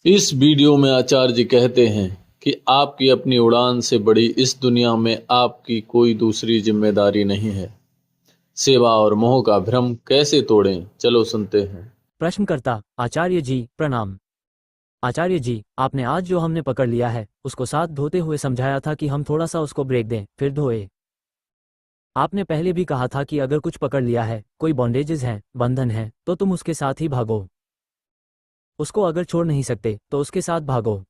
इस वीडियो में आचार्य जी कहते हैं कि आपकी अपनी उड़ान से बड़ी इस दुनिया में आपकी कोई दूसरी जिम्मेदारी नहीं है। सेवा और मोह का भ्रम कैसे तोड़ें, चलो सुनते हैं। प्रश्नकर्ता: आचार्य जी प्रणाम। आचार्य जी, आपने आज जो हमने पकड़ लिया है उसको साथ धोते हुए समझाया था कि हम थोड़ा सा उसको ब्रेक दें फिर धोए। आपने पहले भी कहा था कि अगर कुछ पकड़ लिया है, कोई बॉन्डेजेस हैं, बंधन है, तो तुम उसके साथ ही भागो। उसको अगर छोड़ नहीं सकते तो उसके साथ भागो।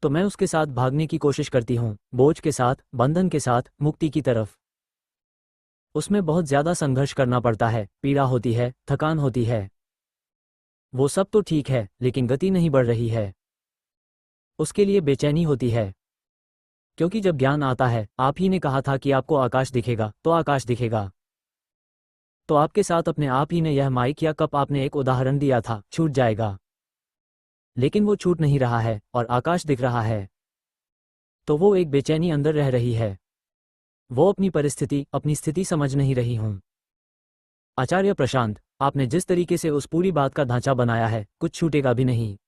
तो मैं उसके साथ भागने की कोशिश करती हूँ, बोझ के साथ, बंधन के साथ, मुक्ति की तरफ। उसमें बहुत ज्यादा संघर्ष करना पड़ता है, पीड़ा होती है, थकान होती है। वो सब तो ठीक है, लेकिन गति नहीं बढ़ रही है। उसके लिए बेचैनी होती है। क्योंकि जब ज्ञान आता है, आप ही ने कहा था कि आपको आकाश दिखेगा तो आकाश दिखेगा। तो आपके साथ अपने आप ही ने यह माइक या कप आपने एक उदाहरण दिया था, छूट जाएगा। लेकिन वो छूट नहीं रहा है और आकाश दिख रहा है। तो वो एक बेचैनी अंदर रह रही है। वो अपनी परिस्थिति, अपनी स्थिति समझ नहीं रही हूं। आचार्य प्रशांत, आपने जिस तरीके से उस पूरी बात का ढांचा बनाया है, कुछ छूटेगा भी नहीं।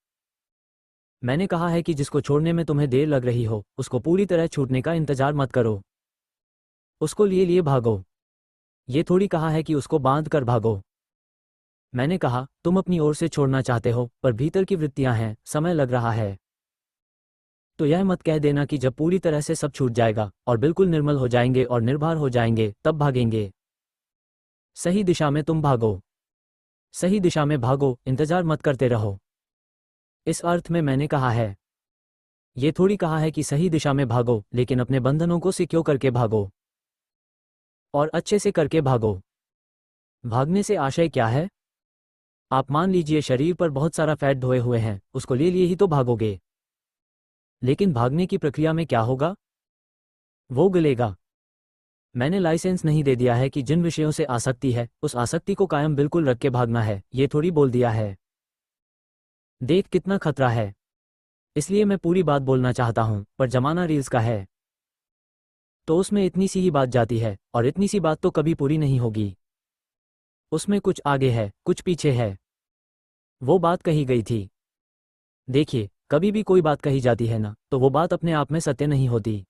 मैंने कहा है कि जिसको छोड़ने में तुम्हें देर लग रही हो, उसको पूरी तरह छूटने का इंतजार मत करो। उसको लिए लिए भागो। ये थोड़ी कहा है कि उसको बांध कर भागो। मैंने कहा, तुम अपनी ओर से छोड़ना चाहते हो, पर भीतर की वृत्तियां हैं, समय लग रहा है। तो यह मत कह देना कि जब पूरी तरह से सब छूट जाएगा और बिल्कुल निर्मल हो जाएंगे और निर्भर हो जाएंगे, तब भागेंगे। सही दिशा में तुम भागो। सही दिशा में भागो, इंतजार मत करते रहो। इस अर्थ में मैंने कहा है। ये थोड़ी कहा है कि सही दिशा में भागो, लेकिन अपने बंधनों को सिक्योर करके भागो। और अच्छे से करके भागो। भागने से आशय क्या है? आप मान लीजिए शरीर पर बहुत सारा फैट ढोए हुए हैं, उसको ले लिए ही तो भागोगे। लेकिन भागने की प्रक्रिया में क्या होगा? वो गलेगा। मैंने लाइसेंस नहीं दे दिया है कि जिन विषयों से आसक्ति है, उस आसक्ति को कायम बिल्कुल रख के भागना है, ये थोड़ी बोल दिया है। देख कितना खतरा है। इसलिए मैं पूरी बात बोलना चाहता हूं, पर जमाना रील्स का है। तो उसमें इतनी सी ही बात जाती है, और इतनी सी बात तो कभी पूरी नहीं होगी। उसमें कुछ आगे है, कुछ पीछे है। वो बात कही गई थी। देखिए, कभी भी कोई बात कही जाती है ना, तो वो बात अपने आप में सत्य नहीं होती।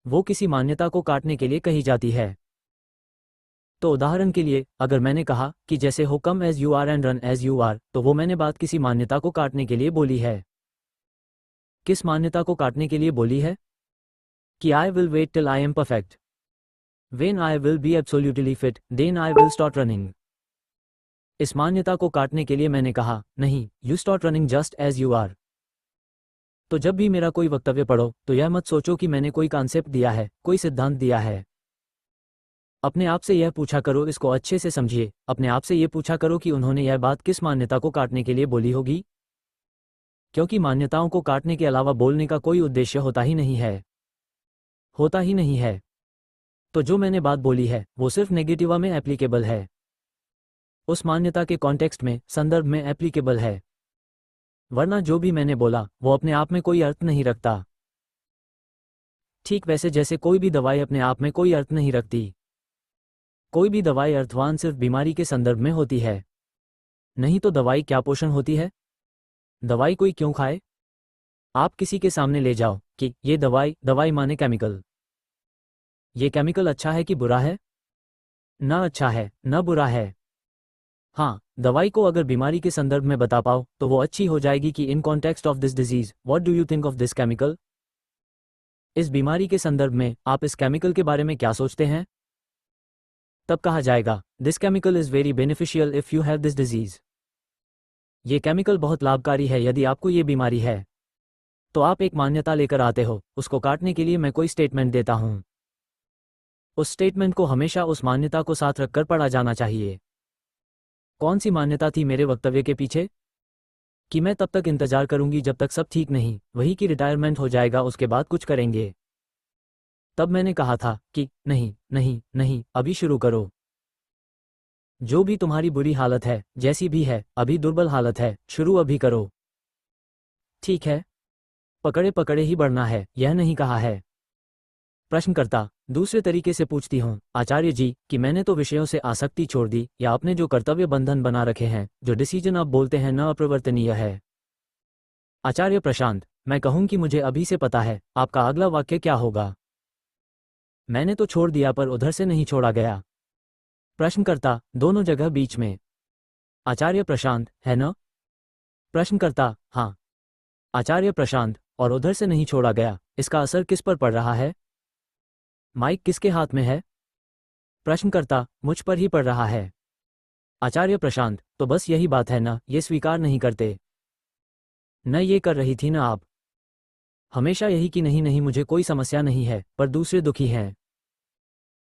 वो किसी मान्यता को काटने के लिए कही जाती है। तो उदाहरण के लिए, अगर मैंने कहा कि जैसे हो come as you are and run as you are, तो वो मैंने बात किसी मान्यता को काटने के लिए बोली है। किस मान्यता को काटने के लिए बोली है? कि I will wait till I am perfect. When I will be absolutely fit, then I will start running. इस मान्यता को काटने के लिए मैंने कहा, नहीं, you start running just as you are. तो जब भी मेरा कोई वक्तव्य पढ़ो, तो यह मत सोचो कि मैंने कोई कॉन्सेप्ट दिया है, कोई सिद्धांत दिया है। अपने आप से यह पूछा करो, इसको अच्छे से समझिए, अपने आप से यह पूछा करो कि उन्होंने यह बात किस मान्यता को काटने के लिए बोली होगी। क्योंकि मान्यताओं को काटने के अलावा बोलने का कोई उद्देश्य होता ही नहीं है। होता ही नहीं है। तो जो मैंने बात बोली है, वो सिर्फ नेगेटिवा में एप्लीकेबल है। उस मान्यता के कॉन्टेक्स्ट में, संदर्भ में एप्लीकेबल है। वरना जो भी मैंने बोला, वो अपने आप में कोई अर्थ नहीं रखता। ठीक वैसे जैसे कोई भी दवाई अपने आप में कोई अर्थ नहीं रखती। कोई भी दवाई अर्थवान सिर्फ बीमारी के संदर्भ में होती है। नहीं तो दवाई क्या पोषण होती है? दवाई कोई क्यों खाए? आप किसी के सामने ले जाओ कि ये दवाई, दवाई माने केमिकल। ये केमिकल अच्छा है कि बुरा है? न अच्छा है, न बुरा है। हाँ, दवाई को अगर बीमारी के संदर्भ में बता पाओ, तो वो अच्छी हो जाएगी कि in context of this disease, what do you think of this chemical? इस बीमारी के संदर्भ में आप इस केमिकल के बारे में क्या सोचते हैं? तब कहा जाएगा, this chemical is very beneficial if you have this disease. ये केमिकल बहुत लाभकारी है यदि आपको ये बीमारी है। तो आप एक मान्यता लेकर आते हो, उसको काटने के लिए मैं कोई स्टेटमेंट देता हूं। उस स्टेटमेंट को हमेशा उस मान्यता को साथ रखकर पढ़ा जाना चाहिए। कौन सी मान्यता थी मेरे वक्तव्य के पीछे? कि मैं तब तक इंतजार करूंगी जब तक सब ठीक नहीं, वही कि रिटायरमेंट हो जाएगा, उसके बाद कुछ करेंगे। तब मैंने कहा था कि नहीं नहीं नहीं, अभी शुरू करो। जो भी तुम्हारी बुरी हालत है, जैसी भी है, अभी दुर्बल हालत है, शुरू अभी करो। ठीक है, पकड़े पकड़े ही बढ़ना है, यह नहीं कहा है। प्रश्नकर्ता: दूसरे तरीके से पूछती हूँ आचार्य जी कि मैंने तो विषयों से आसक्ति छोड़ दी, या अपने जो कर्तव्य बंधन बना रखे हैं, जो डिसीजन आप बोलते हैं न अप्रवर्तनीय है, आचार्य प्रशांत, मैं कहूं कि मुझे अभी से पता है आपका अगला वाक्य क्या होगा। मैंने तो छोड़ दिया पर उधर से नहीं छोड़ा गया। प्रश्नकर्ता, दोनों जगह बीच में। आचार्य प्रशांत, है न? प्रश्नकर्ता, हाँ। आचार्य प्रशांत, और उधर से नहीं छोड़ा गया, इसका असर किस पर पड़ रहा है? माइक किसके हाथ में है? प्रश्नकर्ता, मुझ पर ही पड़ रहा है। आचार्य प्रशांत, तो बस यही बात है ना, ये स्वीकार नहीं करते न? ये कर रही थी ना आप हमेशा यही कि नहीं नहीं मुझे कोई समस्या नहीं है, पर दूसरे दुखी हैं।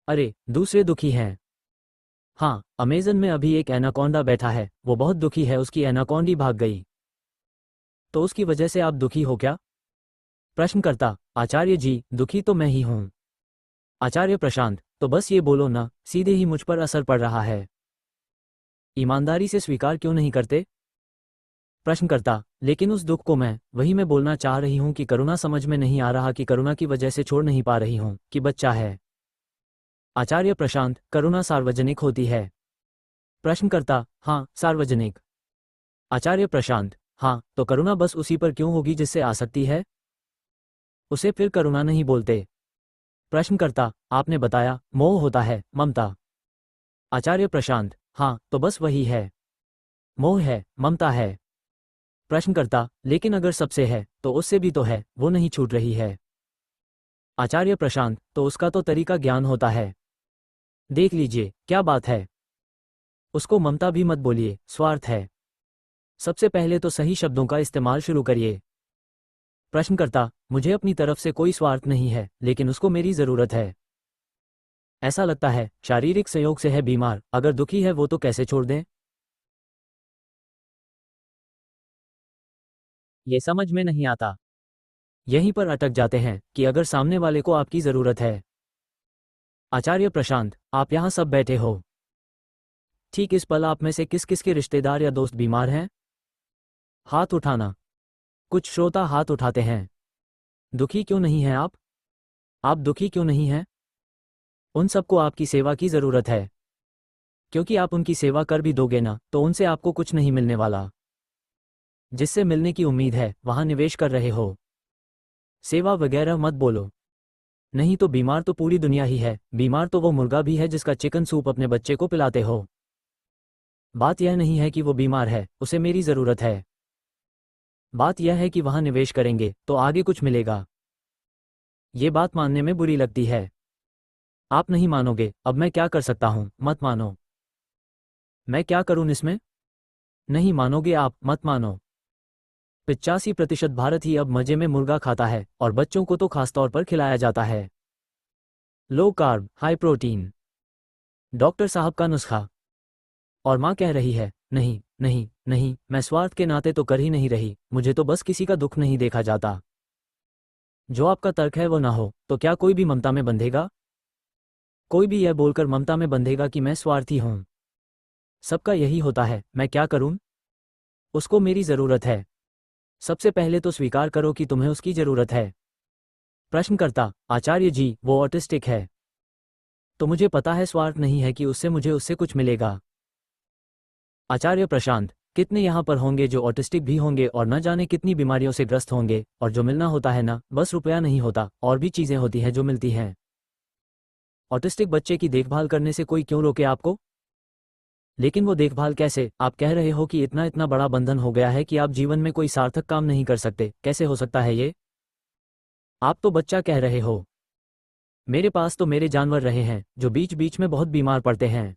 अरे, दूसरे दुखी हैं? हाँ, अमेज़न में अभी एक एनाकोंडा बैठा है, वो बहुत दुखी है, उसकी एनाकोंडी भाग गई। तो उसकी वजह से आप दुखी हो क्या? प्रश्नकर्ता, आचार्य जी, दुखी तो मैं ही हूँ। आचार्य प्रशांत, तो बस ये बोलो ना, सीधे ही मुझ पर असर पड़ रहा है। ईमानदारी से स्वीकार क्यों नहीं करते? प्रश्नकर्ता, लेकिन उस दुख को वही मैं बोलना चाह रही हूँ कि करुणा समझ में नहीं आ रहा कि करुणा की वजह से छोड़ नहीं पा रही हूँ कि बच्चा है। आचार्य प्रशांत, करुणा सार्वजनिक होती है। प्रश्नकर्ता, हाँ, सार्वजनिक। आचार्य प्रशांत, हाँ, तो करुणा बस उसी पर क्यों होगी जिससे आसक्ति है? उसे फिर करुणा नहीं बोलते। प्रश्नकर्ता, आपने बताया मोह होता है, ममता। आचार्य प्रशांत, हाँ, तो बस वही है। मोह है, ममता है। प्रश्नकर्ता, लेकिन अगर सबसे है तो उससे भी तो है, वो नहीं छूट रही है। आचार्य प्रशांत, तो उसका तो तरीका ज्ञान होता है। देख लीजिए क्या बात है। उसको ममता भी मत बोलिए, स्वार्थ है। सबसे पहले तो सही शब्दों का इस्तेमाल शुरू करिए। प्रश्नकर्ता, मुझे अपनी तरफ से कोई स्वार्थ नहीं है, लेकिन उसको मेरी ज़रूरत है। ऐसा लगता है शारीरिक संयोग से है बीमार, अगर दुखी है वो तो कैसे छोड़ दें? ये समझ में नहीं आता। यहीं पर अटक जाते हैं कि अगर सामने वाले को आपकी ज़रूरत है। आचार्य प्रशांत, आप यहाँ सब बैठे हो। ठीक इस पल आप में से किस किस के रिश्तेदार या दोस्त बीमार हैं? हाथ उठाना। कुछ श्रोता हाथ उठाते हैं। दुखी क्यों नहीं हैं आप? आप दुखी क्यों नहीं हैं? उन सबको आपकी सेवा की ज़रूरत है। क्योंकि आप उनकी सेवा कर भी दोगे ना तो उनसे आपको कुछ नहीं मिलने वाला। जिससे मिलने की उम्मीद है वहां निवेश कर रहे हो। सेवा वगैरह मत बोलो। नहीं तो बीमार तो पूरी दुनिया ही है, बीमार तो वो मुर्गा भी है जिसका चिकन सूप अपने बच्चे को पिलाते हो। बात यह नहीं है कि वो बीमार है, उसे मेरी ज़रूरत है। बात यह है कि वहां निवेश करेंगे तो आगे कुछ मिलेगा। ये बात मानने में बुरी लगती है। आप नहीं मानोगे, अब मैं क्या कर सकता हूं? मत मानो। मैं क्या करूं इसमें? नहीं मानोगे आप, मत मानो। 85% भारत ही अब मजे में मुर्गा खाता है, और बच्चों को तो खासतौर पर खिलाया जाता है। Low carb, high protein. Doctor साहब का नुस्खा। और माँ कह रही है, नहीं नहीं नहीं, मैं स्वार्थ के नाते तो कर ही नहीं रही, मुझे तो बस किसी का दुख नहीं देखा जाता। जो आपका तर्क है वो ना हो तो क्या कोई भी ममता में बंधेगा? कोई भी यह बोलकर ममता में बंधेगा कि मैं स्वार्थी हूं। सबका यही होता है, मैं क्या करूं? उसको मेरी ज़रूरत है। सबसे पहले तो स्वीकार करो कि तुम्हें उसकी ज़रूरत है। प्रश्नकर्ता, आचार्य जी, वो ऑटिस्टिक है। तो मुझे पता है स्वार्थ नहीं है कि मुझे उससे कुछ मिलेगा। आचार्य प्रशांत, कितने यहाँ पर होंगे जो ऑटिस्टिक भी होंगे और न जाने कितनी बीमारियों से ग्रस्त होंगे, और जो मिलना होता है ना, बस रुपया नहीं होता, और भी चीज़ें होती हैं जो मिलती हैं। ऑटिस्टिक बच्चे की देखभाल करने से कोई क्यों रोके आपको? लेकिन वो देखभाल कैसे? आप कह रहे हो कि इतना इतना बड़ा बंधन हो गया है कि आप जीवन में कोई सार्थक काम नहीं कर सकते, कैसे हो सकता है ये? आप तो बच्चा कह रहे हो। मेरे पास तो मेरे जानवर रहे हैं जो बीच बीच में बहुत बीमार पड़ते हैं।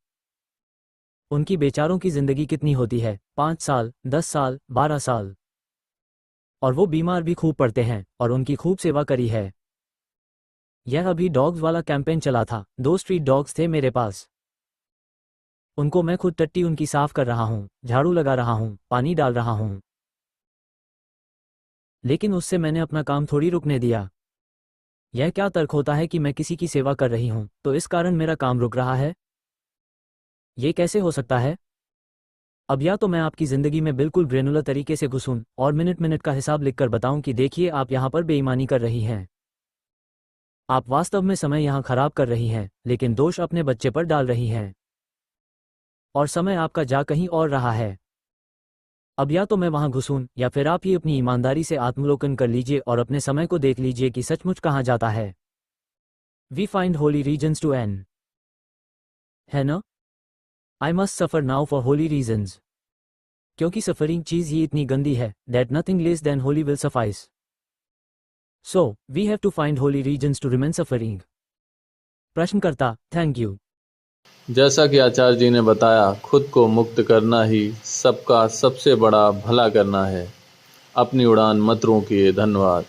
उनकी बेचारों की जिंदगी कितनी होती है, 5 साल, 10 साल, 12 साल। और वो बीमार भी खूब पड़ते हैं, और उनकी खूब सेवा करी है। यह अभी डॉग्स वाला कैंपेन चला था, 2 स्ट्रीट डॉग्स थे मेरे पास। उनको मैं खुद टट्टी उनकी साफ कर रहा हूँ, झाड़ू लगा रहा हूँ, पानी डाल रहा हूँ। लेकिन उससे मैंने अपना काम थोड़ी रुकने दिया। यह क्या तर्क होता है कि मैं किसी की सेवा कर रही हूँ तो इस कारण मेरा काम रुक रहा है? ये कैसे हो सकता है? अब या तो मैं आपकी ज़िंदगी में बिल्कुल ग्रेनुलर तरीके से घुसूं और मिनट मिनट का हिसाब लिखकर बताऊं कि देखिए आप यहाँ पर बेईमानी कर रही हैं। आप वास्तव में समय यहाँ खराब कर रही हैं, लेकिन दोष अपने बच्चे पर डाल रही हैं। और समय आपका जा कहीं और रहा है। अब या तो मैं वहां घुसूं या फिर आप ही अपनी ईमानदारी से आत्मलोकन कर लीजिए और अपने समय को देख लीजिए कि सचमुच कहाँ जाता है। We find holy reasons to an, है ना? I must suffer now for holy reasons, क्योंकि सफरिंग चीज ही इतनी गंदी है that nothing less than holy will suffice. So we have to find holy reasons to remain suffering. प्रश्नकर्ता, thank you. जैसा कि आचार्य जी ने बताया, खुद को मुक्त करना ही सबका सबसे बड़ा भला करना है। अपनी उड़ान मत रोकिए। धन्यवाद।